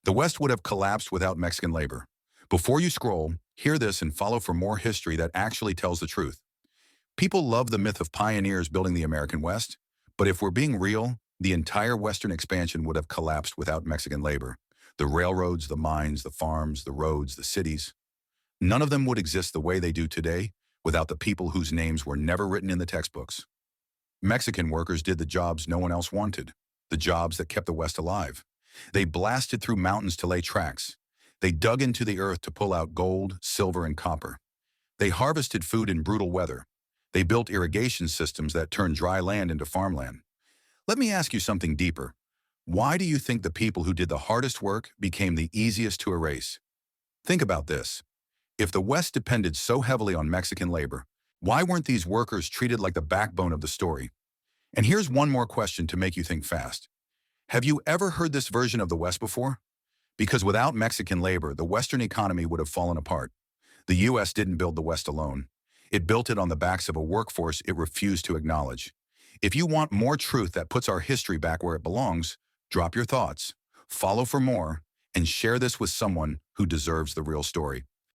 The West would have collapsed without Mexican labor. Before you scroll, hear this and follow for more history that actually tells the truth. People love the myth of pioneers building the American West, but if we're being real, the entire Western expansion would have collapsed without Mexican labor. The railroads, the mines, the farms, the roads, the cities, none of them would exist the way they do today without the people whose names were never written in the textbooks. Mexican workers did the jobs no one else wanted, the jobs that kept the West alive. They blasted through mountains to lay tracks. They dug into the earth to pull out gold, silver, and copper. They harvested food in brutal weather. They built irrigation systems that turned dry land into farmland. Let me ask you something deeper. Why do you think the people who did the hardest work became the easiest to erase? Think about this. If the West depended so heavily on Mexican labor, why weren't these workers treated like the backbone of the story? And here's one more question to make you think fast. Have you ever heard this version of the West before? Because without Mexican labor, the Western economy would have fallen apart. The U.S. didn't build the West alone. It built it on the backs of a workforce it refused to acknowledge. If you want more truth that puts our history back where it belongs, drop your thoughts, follow for more, and share this with someone who deserves the real story.